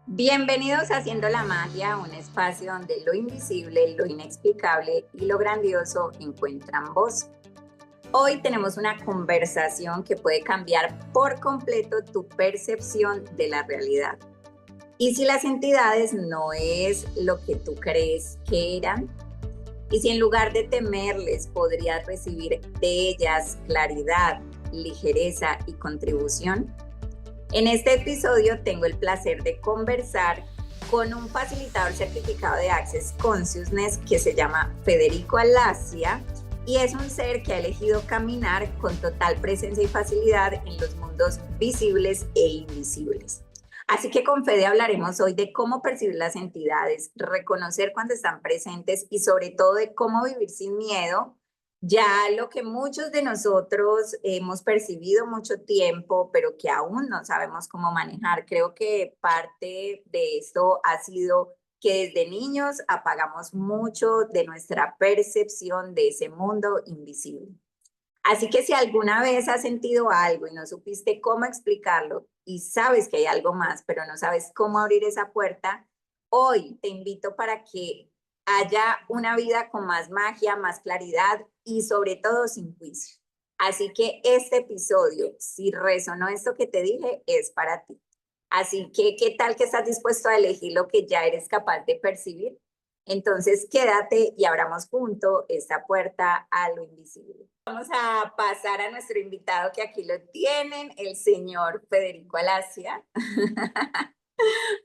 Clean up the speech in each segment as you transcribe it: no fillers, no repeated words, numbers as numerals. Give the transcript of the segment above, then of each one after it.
Bienvenidos a Haciendo la Magia, un espacio donde lo invisible, lo inexplicable y lo grandioso encuentran voz. Hoy tenemos una conversación que puede cambiar por completo tu percepción de la realidad. ¿Y si las entidades no es lo que tú crees que eran? ¿Y si en lugar de temerles podrías recibir de ellas claridad, ligereza y contribución? En este episodio tengo el placer de conversar con un facilitador certificado de Access Consciousness que se llama Federico Alasia y es un ser que ha elegido caminar con total presencia y facilidad en los mundos visibles e invisibles. Así que con Fede hablaremos hoy de cómo percibir las entidades, reconocer cuando están presentes y sobre todo de cómo vivir sin miedo, ya lo que muchos de nosotros hemos percibido mucho tiempo, pero que aún no sabemos cómo manejar. Creo que parte de esto ha sido que desde niños apagamos mucho de nuestra percepción de ese mundo invisible. Así que si alguna vez has sentido algo y no supiste cómo explicarlo y sabes que hay algo más, pero no sabes cómo abrir esa puerta, hoy te invito para que haya una vida con más magia, más claridad y sobre todo sin juicio. Así que este episodio, si resonó esto que te dije, es para ti. Así que, ¿qué tal que estás dispuesto a elegir lo que ya eres capaz de percibir? Entonces, quédate y abramos junto esta puerta a lo invisible. Vamos a pasar a nuestro invitado que aquí lo tienen, el señor Federico Alasia.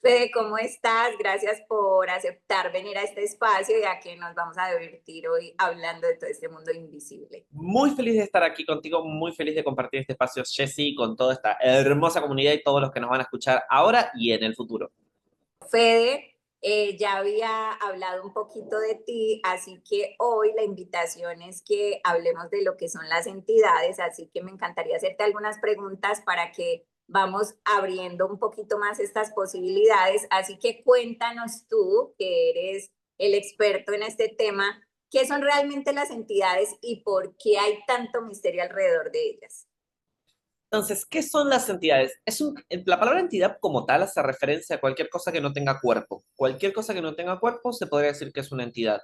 Fede, ¿cómo estás? Gracias por aceptar venir a este espacio ya que nos vamos a divertir hoy hablando de todo este mundo invisible. Muy feliz de estar aquí contigo, muy feliz de compartir este espacio, Jessy, con toda esta hermosa comunidad y todos los que nos van a escuchar ahora y en el futuro. Fede, ya había hablado un poquito de ti, así que hoy la invitación es que hablemos de lo que son las entidades, así que me encantaría hacerte algunas preguntas para que vamos abriendo un poquito más estas posibilidades. Así que cuéntanos tú, que eres el experto en este tema, ¿qué son realmente las entidades y por qué hay tanto misterio alrededor de ellas? Entonces, ¿qué son las entidades? La palabra entidad como tal hace referencia a cualquier cosa que no tenga cuerpo. Cualquier cosa que no tenga cuerpo se podría decir que es una entidad.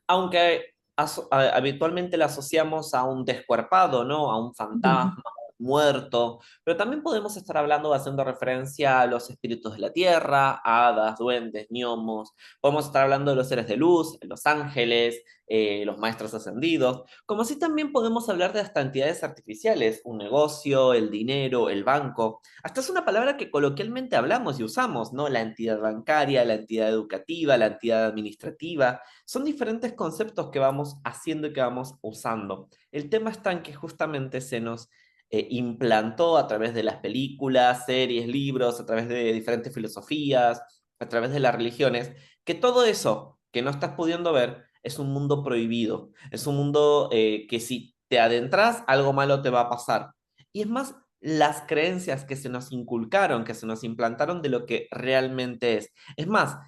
Aunque habitualmente la asociamos a un descuerpado, ¿no? A un fantasma, a un muerto. Pero también podemos estar hablando, haciendo referencia a los espíritus de la tierra, hadas, duendes, gnomos. Podemos estar hablando de los seres de luz, los ángeles, los maestros ascendidos. Como así también podemos hablar de hasta entidades artificiales, un negocio, el dinero, el banco. Hasta es una palabra que coloquialmente hablamos y usamos, ¿no? La entidad bancaria, la entidad educativa, la entidad administrativa. Son diferentes conceptos que vamos haciendo y que vamos usando. El tema está en que justamente se nos implantó a través de las películas, series, libros, a través de diferentes filosofías, a través de las religiones, que todo eso que no estás pudiendo ver es un mundo prohibido, es un mundo que si te adentras, algo malo te va a pasar. Y es más, las creencias que se nos inculcaron, que se nos implantaron de lo que realmente es. Es más,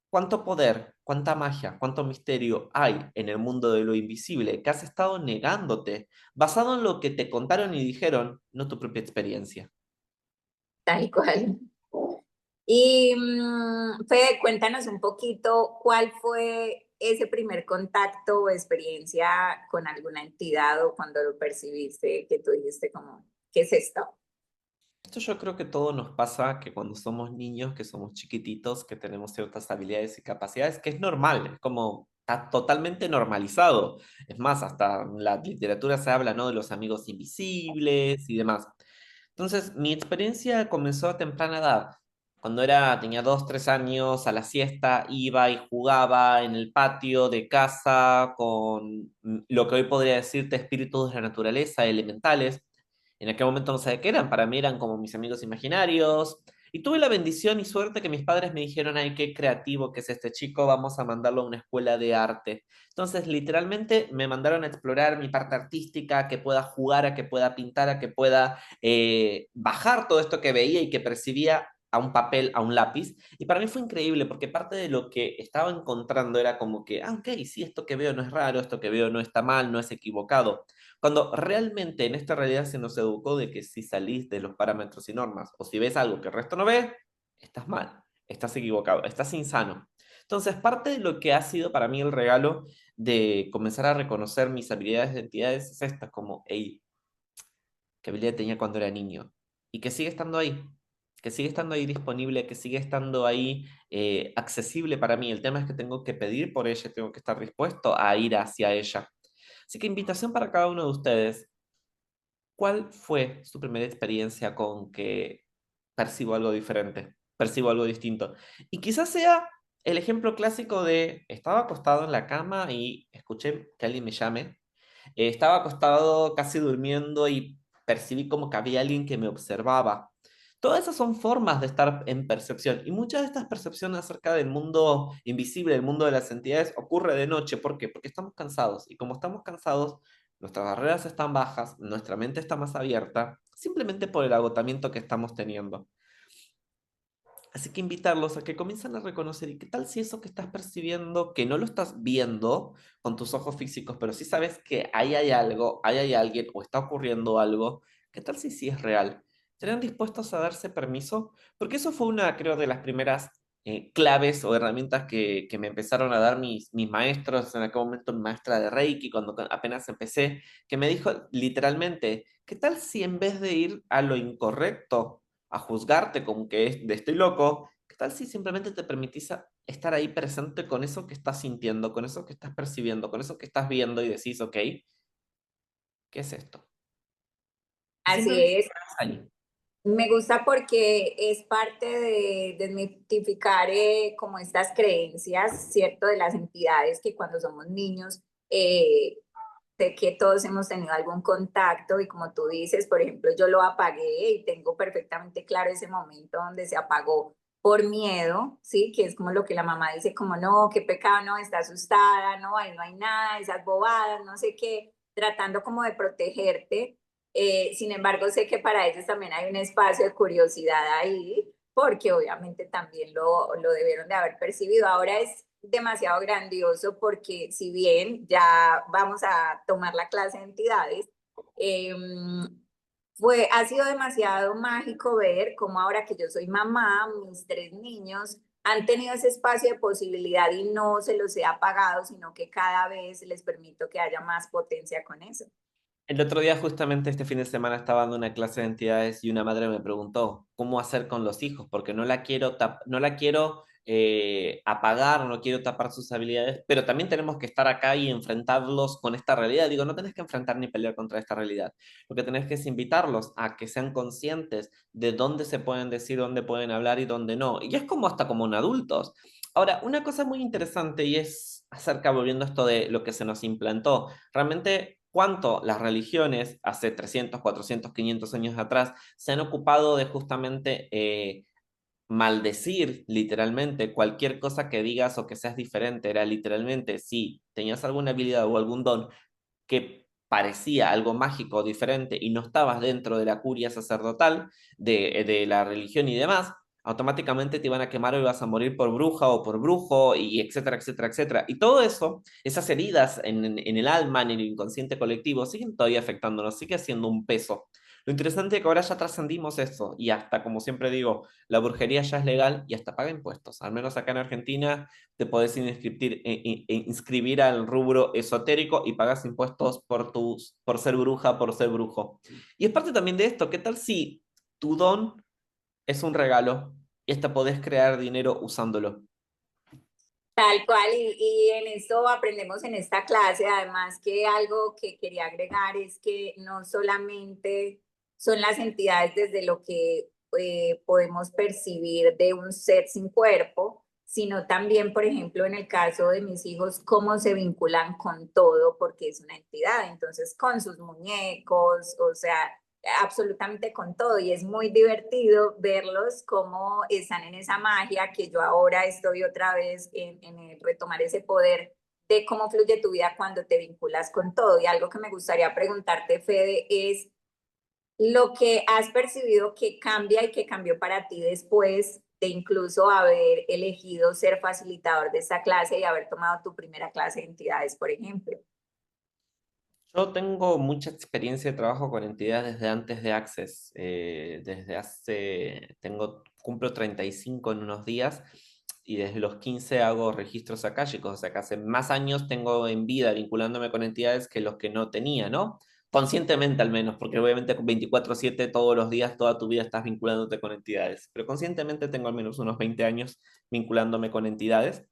cuánto poder, cuánta magia, cuánto misterio hay en el mundo de lo invisible que has estado negándote, basado en lo que te contaron y dijeron, no tu propia experiencia. Tal cual. Y Fede, cuéntanos un poquito cuál fue ese primer contacto o experiencia con alguna entidad o cuando lo percibiste que tú dijiste como, ¿qué es esto? Esto yo creo que todo nos pasa que cuando somos niños, que somos chiquititos, que tenemos ciertas habilidades y capacidades, que es normal, es como está totalmente normalizado. Es más, hasta en la literatura se habla, ¿no? De los amigos invisibles y demás. Entonces, mi experiencia comenzó a temprana edad. Tenía 2, 3 años, a la siesta iba y jugaba en el patio de casa con lo que hoy podría decirte espíritus de la naturaleza, elementales. En aquel momento no sabía qué eran, para mí eran como mis amigos imaginarios. Y tuve la bendición y suerte que mis padres me dijeron, ay, qué creativo que es este chico, vamos a mandarlo a una escuela de arte. Entonces, literalmente me mandaron a explorar mi parte artística, a que pueda jugar, a que pueda pintar, a que pueda bajar todo esto que veía y que percibía a un papel, a un lápiz. Y para mí fue increíble porque parte de lo que estaba encontrando era como que, ah, ok, sí, esto que veo no es raro, esto que veo no está mal, no es equivocado. Cuando realmente en esta realidad se nos educó de que si salís de los parámetros y normas o si ves algo que el resto no ve, estás mal, estás equivocado, estás insano. Entonces, parte de lo que ha sido para mí el regalo de comenzar a reconocer mis habilidades de entidades es esta, como, hey, qué habilidad tenía cuando era niño y que sigue estando ahí, que sigue estando ahí disponible, que sigue estando ahí accesible para mí. El tema es que tengo que pedir por ella, tengo que estar dispuesto a ir hacia ella. Así que invitación para cada uno de ustedes. ¿Cuál fue su primera experiencia con que percibo algo diferente, percibo algo distinto? Y quizás sea el ejemplo clásico de estaba acostado en la cama y escuché que alguien me llame. Estaba acostado casi durmiendo y percibí como que había alguien que me observaba. Todas esas son formas de estar en percepción y muchas de estas percepciones acerca del mundo invisible, del mundo de las entidades, ocurre de noche. ¿Por qué? Porque estamos cansados y como estamos cansados, nuestras barreras están bajas, nuestra mente está más abierta, simplemente por el agotamiento que estamos teniendo. Así que invitarlos a que comiencen a reconocer, ¿y qué tal si eso que estás percibiendo, que no lo estás viendo con tus ojos físicos, pero sí sabes que ahí hay algo, ahí hay alguien o está ocurriendo algo? ¿Qué tal si sí es real? ¿Estarían dispuestos a darse permiso? Porque eso fue una, creo, de las primeras claves o herramientas que me empezaron a dar mis maestros, en aquel momento mi maestra de Reiki, cuando apenas empecé, que me dijo literalmente, ¿qué tal si en vez de ir a lo incorrecto, a juzgarte como que estoy loco, ¿qué tal si simplemente te permitís estar ahí presente con eso que estás sintiendo, con eso que estás percibiendo, con eso que estás viendo y decís, ok, ¿qué es esto? Y Así simplemente es. estás ahí. Me gusta porque es parte de desmitificar como estas creencias, ¿cierto? De las entidades que cuando somos niños, sé que todos hemos tenido algún contacto y como tú dices, por ejemplo, yo lo apagué y tengo perfectamente claro ese momento donde se apagó por miedo, ¿sí? Que es como lo que la mamá dice, como no, qué pecado, no, está asustada, no, ahí no hay nada, esas bobadas, no sé qué, tratando como de protegerte. Sin embargo, sé que para ellos también hay un espacio de curiosidad ahí, porque obviamente también lo debieron de haber percibido. Ahora es demasiado grandioso porque si bien ya vamos a tomar la clase de entidades, eh, ha sido demasiado mágico ver cómo ahora que yo soy mamá, mis tres niños han tenido ese espacio de posibilidad y no se los he apagado, sino que cada vez les permito que haya más potencia con eso. El otro día, justamente este fin de semana, estaba dando una clase de entidades y una madre me preguntó cómo hacer con los hijos, porque no la quiero apagar, no quiero tapar sus habilidades, pero también tenemos que estar acá y enfrentarlos con esta realidad. Digo, no tenés que enfrentar ni pelear contra esta realidad. Lo que tenés que es invitarlos a que sean conscientes de dónde se pueden decir, dónde pueden hablar y dónde no. Y es como hasta como en adultos. Ahora, una cosa muy interesante y es acerca, volviendo a esto de lo que se nos implantó. Realmente, cuánto las religiones hace 300, 400, 500 años atrás se han ocupado de justamente maldecir literalmente cualquier cosa que digas o que seas diferente. Era literalmente, si tenías alguna habilidad o algún don que parecía algo mágico o diferente y no estabas dentro de la curia sacerdotal de la religión y demás, automáticamente te iban a quemar o ibas a morir por bruja o por brujo y etcétera, etcétera, etcétera. Y todo eso, esas heridas en el alma, en el inconsciente colectivo, siguen todavía afectándonos, sigue siendo un peso. Lo interesante es que ahora ya trascendimos eso y hasta, como siempre digo, la brujería ya es legal y hasta paga impuestos. Al menos acá en Argentina te podés inscribir al rubro esotérico y pagas impuestos por ser bruja, por ser brujo. Y es parte también de esto, ¿qué tal si tu don es un regalo y hasta podés crear dinero usándolo? Tal cual, y en esto aprendemos en esta clase, además que algo que quería agregar es que no solamente son las entidades desde lo que podemos percibir de un ser sin cuerpo, sino también, por ejemplo, en el caso de mis hijos, cómo se vinculan con todo, porque es una entidad, entonces con sus muñecos, o sea, absolutamente con todo y es muy divertido verlos cómo están en esa magia que yo ahora estoy otra vez en el retomar ese poder de cómo fluye tu vida cuando te vinculas con todo. Y algo que me gustaría preguntarte, Fede, es lo que has percibido que cambia y que cambió para ti después de incluso haber elegido ser facilitador de esta clase y haber tomado tu primera clase de entidades, por ejemplo. Yo tengo mucha experiencia de trabajo con entidades desde antes de Access. Tengo cumplo 35 en unos días y desde los 15 hago registros akáshicos, o sea que hace más años tengo en vida vinculándome con entidades que los que no tenía, ¿no? Conscientemente al menos, porque obviamente con 24/7 todos los días, toda tu vida estás vinculándote con entidades, pero conscientemente tengo al menos unos 20 años vinculándome con entidades.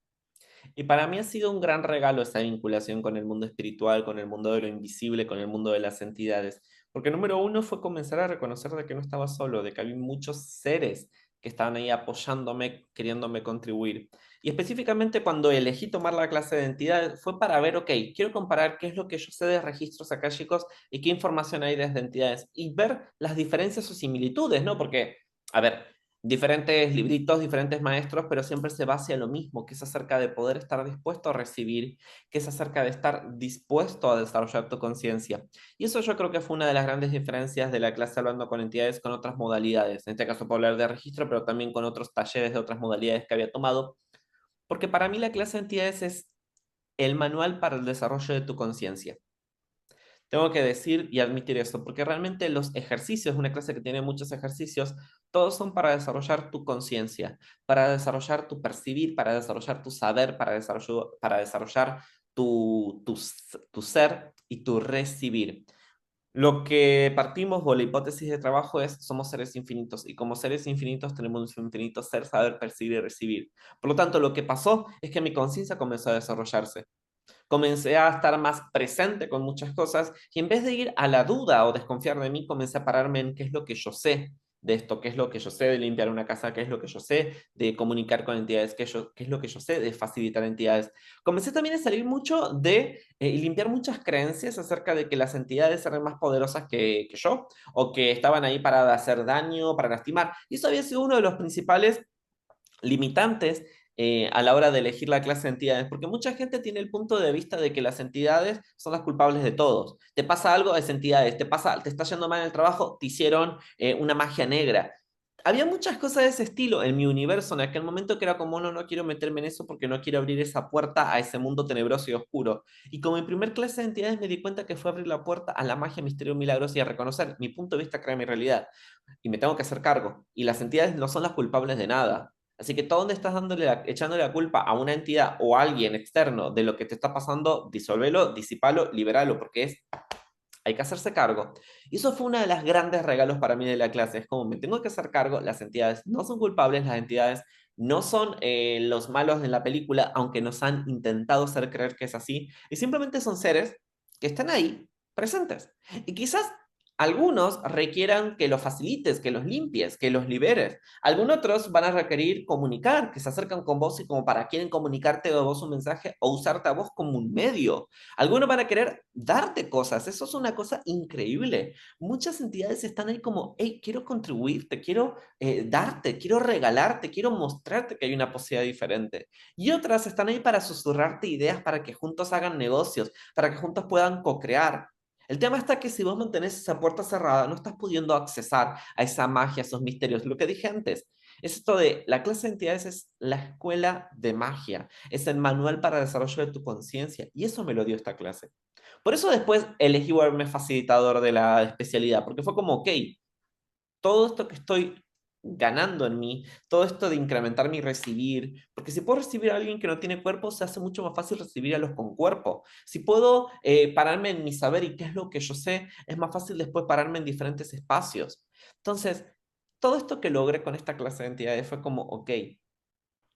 Y para mí ha sido un gran regalo esa vinculación con el mundo espiritual, con el mundo de lo invisible, con el mundo de las entidades. Porque número uno fue comenzar a reconocer de que no estaba solo, de que había muchos seres que estaban ahí apoyándome, queriéndome contribuir. Y específicamente cuando elegí tomar la clase de entidades fue para ver, ok, quiero comparar qué es lo que yo sé de registros akáshicos y qué información hay desde entidades y ver las diferencias o similitudes, ¿no? Porque, a ver, diferentes libritos, diferentes maestros, pero siempre se va hacia lo mismo, que es acerca de poder estar dispuesto a recibir, que es acerca de estar dispuesto a desarrollar tu conciencia. Y eso yo creo que fue una de las grandes diferencias de la clase hablando con entidades con otras modalidades. En este caso puedo hablar de registro, pero también con otros talleres de otras modalidades que había tomado, porque para mí la clase de entidades es el manual para el desarrollo de tu conciencia. Tengo que decir y admitir eso, porque realmente los ejercicios, una clase que tiene muchos ejercicios, todos son para desarrollar tu conciencia, para desarrollar tu percibir, para desarrollar tu saber, para desarrollar tu ser y tu recibir. Lo que partimos o la hipótesis de trabajo es, somos seres infinitos y como seres infinitos tenemos un infinito ser, saber, percibir y recibir. Por lo tanto, lo que pasó es que mi conciencia comenzó a desarrollarse. Comencé a estar más presente con muchas cosas y en vez de ir a la duda o desconfiar de mí, comencé a pararme en qué es lo que yo sé de esto, qué es lo que yo sé de limpiar una casa, qué es lo que yo sé de comunicar con entidades, qué es lo que yo sé de facilitar entidades. Comencé también a salir mucho de y limpiar muchas creencias acerca de que las entidades eran más poderosas que yo o que estaban ahí para hacer daño, para lastimar. Y eso había sido uno de los principales limitantes a la hora de elegir la clase de entidades, porque mucha gente tiene el punto de vista de que las entidades son las culpables de todos. Te pasa algo, es entidades, te está yendo mal en el trabajo, te hicieron una magia negra. Había muchas cosas de ese estilo en mi universo en aquel momento que era como, no, no quiero meterme en eso porque no quiero abrir esa puerta a ese mundo tenebroso y oscuro. Y como mi primer clase de entidades me di cuenta que fue abrir la puerta a la magia, misterio, milagros y a reconocer mi punto de vista crea mi realidad. Y me tengo que hacer cargo. Y las entidades no son las culpables de nada. Así que todo donde estás echándole la culpa a una entidad o a alguien externo de lo que te está pasando, disolvelo, disipalo, liberalo, porque hay que hacerse cargo. Y eso fue uno de los grandes regalos para mí de la clase. Es como me tengo que hacer cargo, las entidades no son culpables, las entidades no son los malos en la película, aunque nos han intentado hacer creer que es así, y simplemente son seres que están ahí, presentes. Y quizás algunos requieran que los facilites, que los limpies, que los liberes. Algunos otros van a requerir comunicar, que se acercan con vos y como para quieren comunicarte a vos un mensaje o usarte a vos como un medio. Algunos van a querer darte cosas, eso es una cosa increíble. Muchas entidades están ahí como, hey, quiero contribuirte, quiero darte, quiero regalarte, quiero mostrarte que hay una posibilidad diferente. Y otras están ahí para susurrarte ideas para que juntos hagan negocios, para que juntos puedan co-crear. El tema está que si vos mantenés esa puerta cerrada, no estás pudiendo accesar a esa magia, a esos misterios. Lo que dije antes, es esto de la clase de entidades es la escuela de magia, es el manual para el desarrollo de tu conciencia y eso me lo dio esta clase. Por eso después elegí volverme facilitador de la especialidad, porque fue como, ok, todo esto que estoy ganando en mí, todo esto de incrementar mi recibir, porque si puedo recibir a alguien que no tiene cuerpo, se hace mucho más fácil recibir a los con cuerpo. Si puedo pararme en mi saber y qué es lo que yo sé, es más fácil después pararme en diferentes espacios. Entonces, todo esto que logré con esta clase de entidades fue como, ok,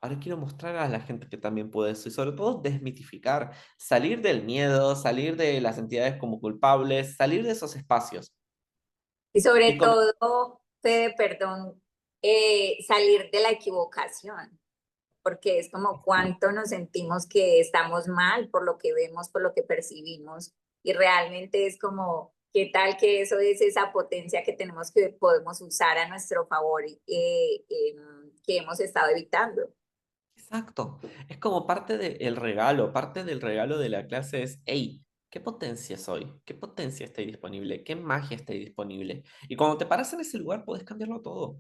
ahora quiero mostrar a la gente que también puede eso y sobre todo desmitificar, salir del miedo, salir de las entidades como culpables, salir de esos espacios. Y sobre Y todo, Fede, perdón, salir de la equivocación, porque es como cuánto nos sentimos que estamos mal por lo que vemos, por lo que percibimos, y realmente es como, ¿qué tal que eso es esa potencia que tenemos que podemos usar a nuestro favor y que hemos estado evitando? exacto, es como parte del regalo de la clase es, hey, ¿qué potencia soy? ¿Qué potencia está ahí disponible? ¿Qué magia está ahí disponible? Y cuando te paras en ese lugar, puedes cambiarlo todo.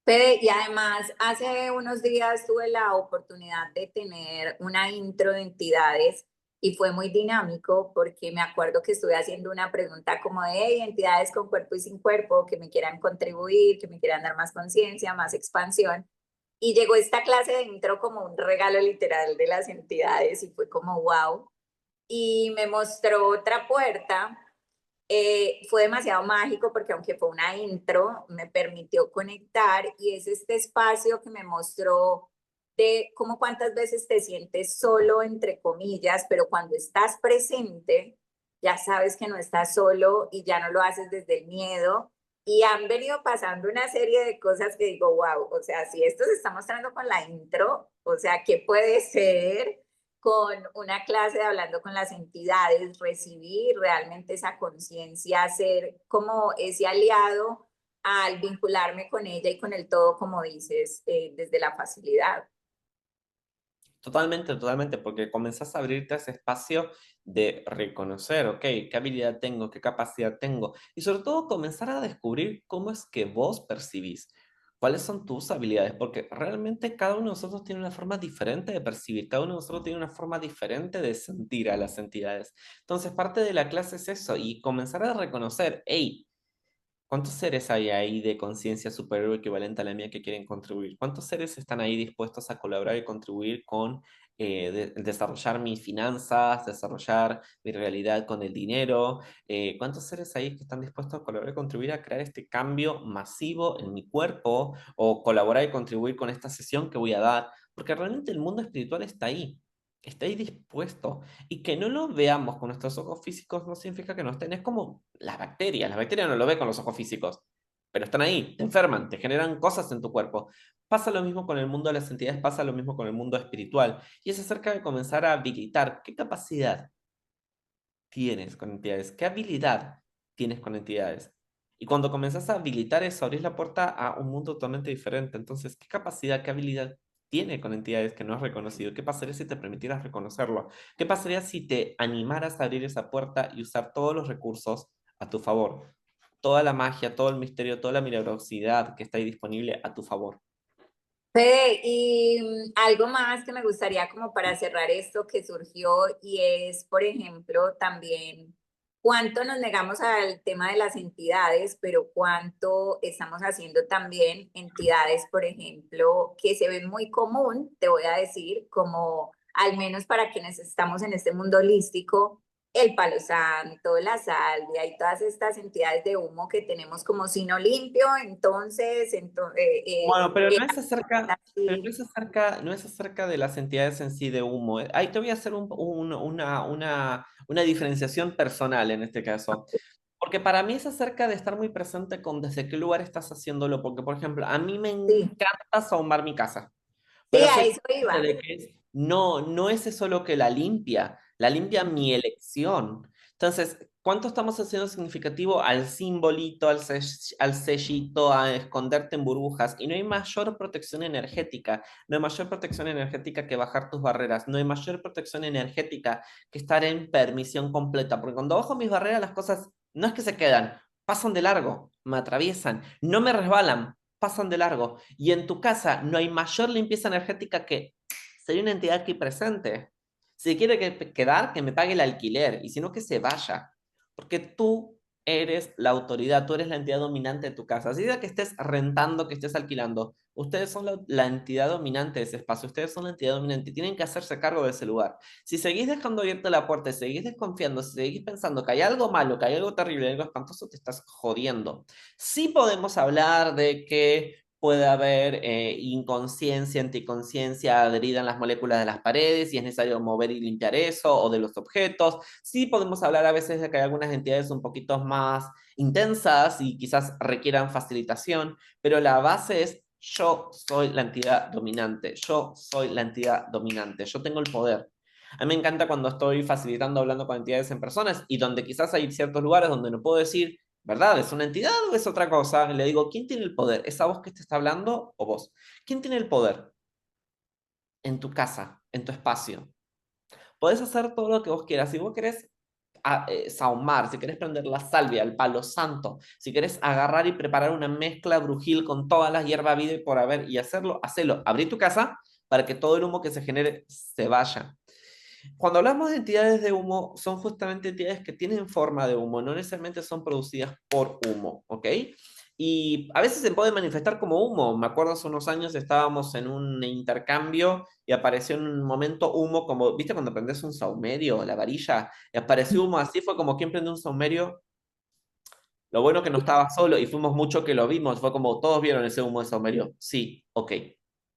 Fede, y además, hace unos días tuve la oportunidad de tener una intro de entidades y fue muy dinámico porque me acuerdo que estuve haciendo una pregunta como de "Hey, entidades con cuerpo y sin cuerpo que me quieran contribuir, que me quieran dar más conciencia, más expansión". Y llegó esta clase de intro como un regalo literal de las entidades y fue como wow. Y me mostró otra puerta. Fue demasiado mágico porque aunque fue una intro, me permitió conectar y es este espacio que me mostró de cómo cuántas veces te sientes solo, entre comillas, pero cuando estás presente, ya sabes que no estás solo y ya no lo haces desde el miedo. Y han venido pasando una serie de cosas que digo, wow, o sea, si esto se está mostrando con la intro, o sea, ¿qué puede ser con una clase de hablando con las entidades, recibir realmente esa conciencia, ser como ese aliado al vincularme con ella y con el todo, como dices, desde la facilidad? Totalmente, totalmente, porque comenzás a abrirte a ese espacio de reconocer, ok, qué habilidad tengo, qué capacidad tengo, y sobre todo comenzar a descubrir cómo es que vos percibís, cuáles son tus habilidades, porque realmente cada uno de nosotros tiene una forma diferente de percibir, cada uno de nosotros tiene una forma diferente de sentir a las entidades. Entonces, parte de la clase es eso, y comenzar a reconocer, hey, ¿cuántos seres hay ahí de conciencia superior equivalente a la mía que quieren contribuir? ¿Cuántos seres están ahí dispuestos a colaborar y contribuir con desarrollar mis finanzas, desarrollar mi realidad con el dinero? ¿Cuántos seres hay que están dispuestos a colaborar y contribuir a crear este cambio masivo en mi cuerpo o colaborar y contribuir con esta sesión que voy a dar? Porque realmente el mundo espiritual está ahí dispuesto. Y que no lo veamos con nuestros ojos físicos no significa que no estén. Es como las bacterias no lo ven con los ojos físicos, pero están ahí, te enferman, te generan cosas en tu cuerpo. Pasa lo mismo con el mundo de las entidades, pasa lo mismo con el mundo espiritual. Y es acerca de comenzar a habilitar qué capacidad tienes con entidades, qué habilidad tienes con entidades. Y cuando comenzás a habilitar eso, abrís la puerta a un mundo totalmente diferente. Entonces, ¿qué capacidad, qué habilidad tiene con entidades que no has reconocido? ¿Qué pasaría si te permitieras reconocerlo? ¿Qué pasaría si te animaras a abrir esa puerta y usar todos los recursos a tu favor? Toda la magia, todo el misterio, toda la milagrosidad que está ahí disponible a tu favor. Fede, y algo más que me gustaría como para cerrar esto que surgió y es, por ejemplo, también cuánto nos negamos al tema de las entidades, pero cuánto estamos haciendo también entidades, por ejemplo, que se ven muy común, te voy a decir, como al menos para quienes estamos en este mundo holístico, el palo santo, la salvia y todas estas entidades de humo que tenemos como sino limpio, entonces, Bueno, pero no es acerca, pero así. no es acerca de las entidades en sí de humo. Ahí te voy a hacer una diferenciación personal en este caso. Porque para mí es acerca de estar muy presente con desde qué lugar estás haciéndolo. Porque, por ejemplo, a mí me Sí, encanta sahumar mi casa. sí, Pero a soy eso consciente iba. de que no es eso lo que la limpia mi elección. Entonces, ¿cuánto estamos haciendo significativo al simbolito, al sellito, a esconderte en burbujas? Y no hay mayor protección energética, no hay mayor protección energética que bajar tus barreras, no hay mayor protección energética que estar en permisión completa, porque cuando bajo mis barreras las cosas no es que se quedan, pasan de largo, me atraviesan, no me resbalan, pasan de largo. Y en tu casa no hay mayor limpieza energética que ser una entidad aquí presente. Si quiere quedar, que me pague el alquiler, y si no, que se vaya. Porque tú eres la autoridad, tú eres la entidad dominante de tu casa. Así sea que estés rentando, que estés alquilando, ustedes son la entidad dominante de ese espacio, ustedes son la entidad dominante, tienen que hacerse cargo de ese lugar. Si seguís dejando abierta la puerta, si seguís desconfiando, si seguís pensando que hay algo malo, que hay algo terrible, algo espantoso, te estás jodiendo. Sí podemos hablar de que puede haber inconsciencia, anticonsciencia adherida en las moléculas de las paredes y es necesario mover y limpiar eso o de los objetos. Sí podemos hablar a veces de que hay algunas entidades un poquito más intensas y quizás requieran facilitación, pero la base es yo soy la entidad dominante, yo soy la entidad dominante, yo tengo el poder. A mí me encanta cuando estoy facilitando, hablando con entidades en personas y donde quizás hay ciertos lugares donde no puedo decir, ¿verdad? ¿Es una entidad o es otra cosa? Le digo, ¿quién tiene el poder? ¿Esa voz que te está hablando o vos? ¿Quién tiene el poder? En tu casa, en tu espacio. Podés hacer todo lo que vos quieras. Si vos querés sahumar, si querés prender la salvia, el palo santo, si querés agarrar y preparar una mezcla brujil con todas las hierbas vida y por haber y hacerlo, hacelo. Abrí tu casa para que todo el humo que se genere se vaya. Cuando hablamos de entidades de humo, son justamente entidades que tienen forma de humo, no necesariamente son producidas por humo, ¿ok? Y a veces se puede manifestar como humo. Me acuerdo hace unos años estábamos en un intercambio y apareció en un momento humo, como, ¿viste cuando prendes un saumerio, la varilla? Y apareció humo así, fue como quien prende un saumerio. Lo bueno que no estaba solo y fuimos muchos que lo vimos, fue como todos vieron ese humo de saumerio. Sí, ok,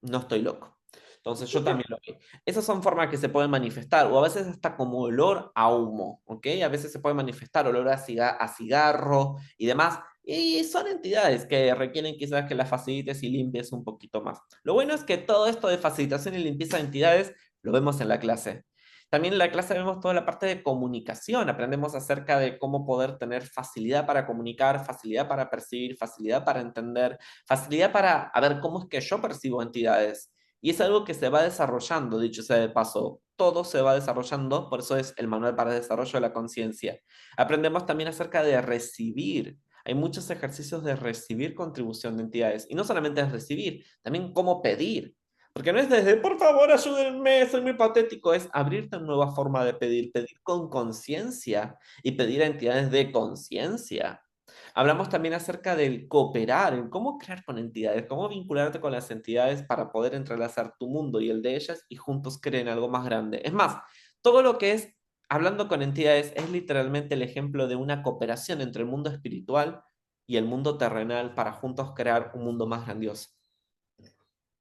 no estoy loco. Entonces yo también lo vi. Esas son formas que se pueden manifestar, o a veces hasta como olor a humo, ¿ok? A veces se puede manifestar olor a cigarro y demás. Y son entidades que requieren quizás que las facilites y limpies un poquito más. Lo bueno es que todo esto de facilitación y limpieza de entidades lo vemos en la clase. También en la clase vemos toda la parte de comunicación, aprendemos acerca de cómo poder tener facilidad para comunicar, facilidad para percibir, facilidad para entender, facilidad para a ver cómo es que yo percibo entidades. Y es algo que se va desarrollando, dicho sea de paso, todo se va desarrollando, por eso es el manual para el desarrollo de la conciencia. Aprendemos también acerca de recibir. Hay muchos ejercicios de recibir contribución de entidades, y no solamente es recibir, también cómo pedir. Porque no es desde, por favor, ayúdenme, soy muy patético, es abrirte a una nueva forma de pedir, pedir con conciencia y pedir a entidades de conciencia. Hablamos también acerca del cooperar, en cómo crear con entidades, cómo vincularte con las entidades para poder entrelazar tu mundo y el de ellas y juntos creen algo más grande. Es más, todo lo que es hablando con entidades es literalmente el ejemplo de una cooperación entre el mundo espiritual y el mundo terrenal para juntos crear un mundo más grandioso.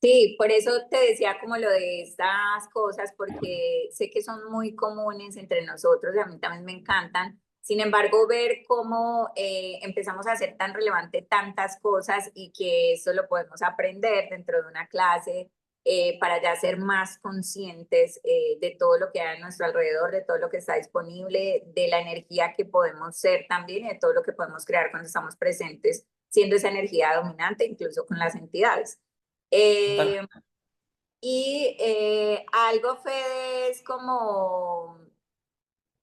Sí, por eso te decía como lo de estas cosas, porque sé que son muy comunes entre nosotros y a mí también me encantan. Sin embargo, ver cómo empezamos a hacer tan relevante tantas cosas y que eso lo podemos aprender dentro de una clase para ya ser más conscientes de todo lo que hay a nuestro alrededor, de todo lo que está disponible, de la energía que podemos ser también y de todo lo que podemos crear cuando estamos presentes, siendo esa energía dominante, incluso con las entidades. Total. Eh, algo, Fede, es como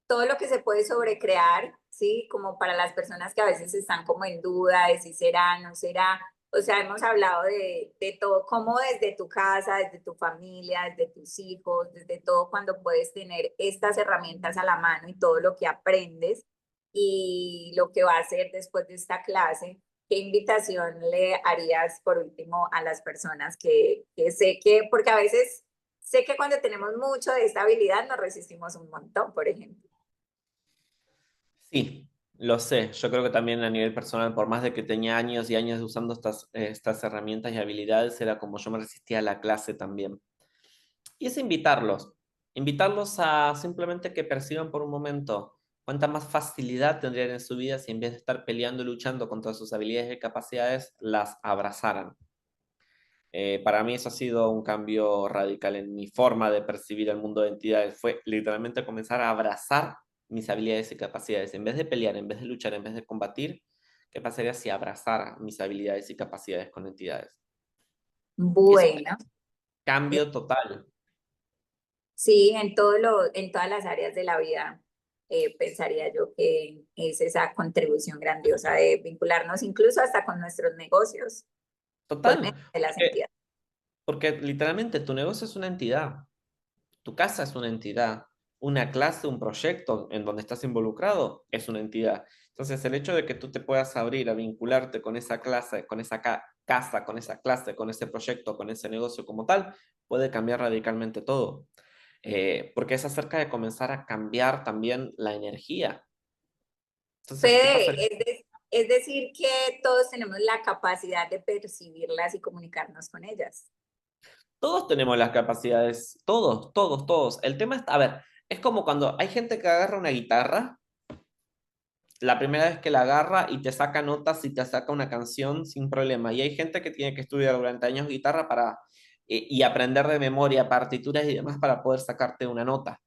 todo lo que se puede sobrecrear, ¿sí? Como para las personas que a veces están como en duda de si será, no será. O sea, hemos hablado de todo, como desde tu casa, desde tu familia, desde tus hijos, desde todo, cuando puedes tener estas herramientas a la mano y todo lo que aprendes y lo que va a hacer después de esta clase. ¿Qué invitación le harías por último a las personas que sé que, porque a veces sé que cuando tenemos mucho de esta habilidad nos resistimos un montón, por ejemplo? Sí, lo sé. Yo creo que también a nivel personal, por más de que tenía años y años usando estas herramientas y habilidades, era como yo me resistía a la clase también. Y es invitarlos a simplemente que perciban por un momento cuánta más facilidad tendrían en su vida si en vez de estar peleando y luchando contra sus habilidades y capacidades, las abrazaran. Para mí eso ha sido un cambio radical en mi forma de percibir el mundo de entidades. Fue literalmente comenzar a abrazar mis habilidades y capacidades. En vez de pelear, en vez de luchar, en vez de combatir, ¿qué pasaría si abrazara mis habilidades y capacidades con entidades? Y eso fue Bueno, cambio total. sí, en todo en todas las áreas de la vida, pensaría yo que es esa contribución grandiosa de vincularnos incluso hasta con nuestros negocios por Total. medio de las Porque, entidades. porque literalmente tu negocio es una entidad. Tu casa es una entidad, una clase, un proyecto en donde estás involucrado es una entidad. Entonces, el hecho de que tú te puedas abrir a vincularte con esa clase, con esa casa, con esa clase, con ese proyecto, con ese negocio como tal, puede cambiar radicalmente todo. Porque es acerca de comenzar a cambiar también la energía. Entonces, ¿qué Fede, pasaría? es decir, que todos tenemos la capacidad de percibirlas y comunicarnos con ellas. Todos tenemos las capacidades, todos, todos, todos. El tema es, a ver, es como cuando hay gente que agarra una guitarra la primera vez que la agarra y te saca notas y te saca una canción sin problema. Y hay gente que tiene que estudiar durante años guitarra y aprender de memoria partituras y demás para poder sacarte una nota.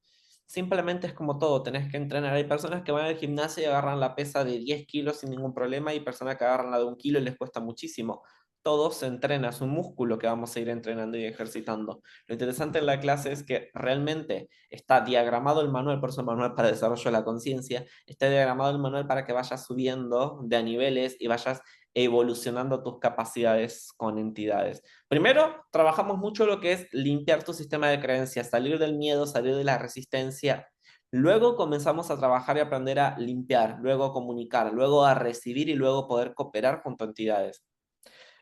Simplemente es como todo, tenés que entrenar. Hay personas que van al gimnasio y agarran la pesa de 10 kilos sin ningún problema y personas que agarran la de 1 kilo y les cuesta muchísimo. Todo se entrena, es un músculo que vamos a ir entrenando y ejercitando. Lo interesante en la clase es que realmente está diagramado el manual, por eso el manual para el desarrollo de la conciencia, está diagramado el manual para que vayas subiendo de a niveles y vayas evolucionando tus capacidades con entidades. Primero, trabajamos mucho lo que es limpiar tu sistema de creencias, salir del miedo, salir de la resistencia. Luego comenzamos a trabajar y aprender a limpiar, luego a comunicar, luego a recibir y luego poder cooperar junto a entidades.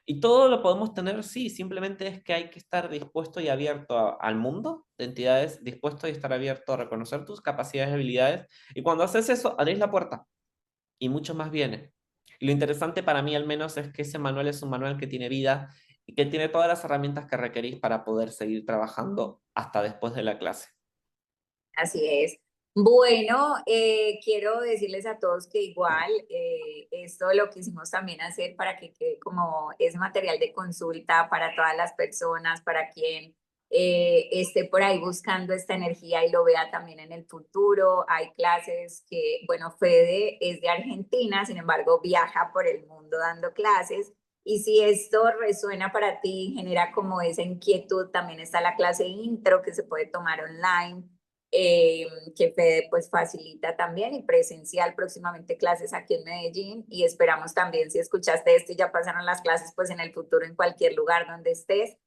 Y todo lo podemos tener, sí, simplemente es que hay que estar dispuesto y abierto al mundo de entidades, dispuesto y estar abierto a reconocer tus capacidades y habilidades. Y cuando haces eso, abrís la puerta y mucho más viene. Y lo interesante para mí al menos es que ese manual es un manual que tiene vida y que tiene todas las herramientas que requerís para poder seguir trabajando hasta después de la clase. Así es. Bueno, quiero decirles a todos que igual esto lo quisimos también hacer para que quede como es material de consulta para todas las personas, para quien esté por ahí buscando esta energía y lo vea también en el futuro. Hay clases que, bueno, Fede es de Argentina, sin embargo, viaja por el mundo dando clases. Y si esto resuena para ti, genera como esa inquietud, también está la clase intro que se puede tomar online, que Fede pues facilita también, y presencial próximamente clases aquí en Medellín, y esperamos también, si escuchaste esto y ya pasaron las clases, pues en el futuro en cualquier lugar donde estés,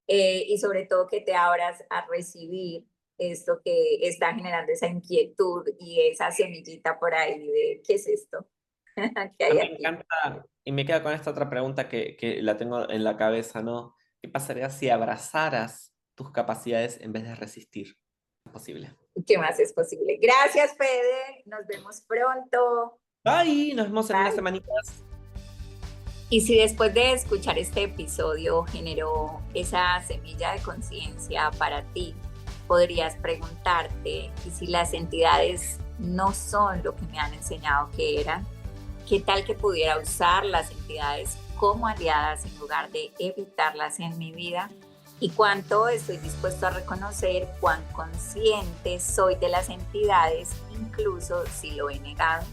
y sobre todo que te abras a recibir esto que está generando esa inquietud y esa semillita por ahí de ¿qué es esto? ¿Qué A hay mí me aquí? encanta, y me queda con esta otra pregunta que la tengo en la cabeza, ¿no? ¿Qué pasaría si abrazaras tus capacidades en vez de resistir? Es posible. ¿Qué más es posible? Gracias, Fede, nos vemos pronto. Bye, nos vemos en unas Bye. semanitas. Y si después de escuchar este episodio generó esa semilla de conciencia para ti, podrías preguntarte, ¿y si las entidades no son lo que me han enseñado que eran? ¿Qué tal que pudiera usar las entidades como aliadas en lugar de evitarlas en mi vida? ¿Y cuánto estoy dispuesto a reconocer cuán consciente soy de las entidades, incluso si lo he negado?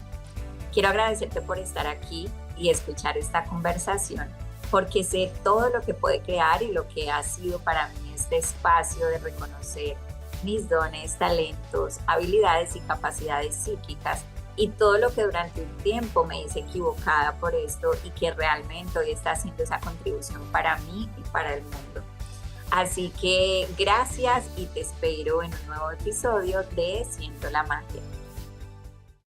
Quiero agradecerte por estar aquí y escuchar esta conversación, porque sé todo lo que puede crear y lo que ha sido para mí este espacio de reconocer mis dones, talentos, habilidades y capacidades psíquicas, y todo lo que durante un tiempo me hice equivocada por esto y que realmente hoy está haciendo esa contribución para mí y para el mundo. Así que gracias y te espero en un nuevo episodio de Siendo la Magia.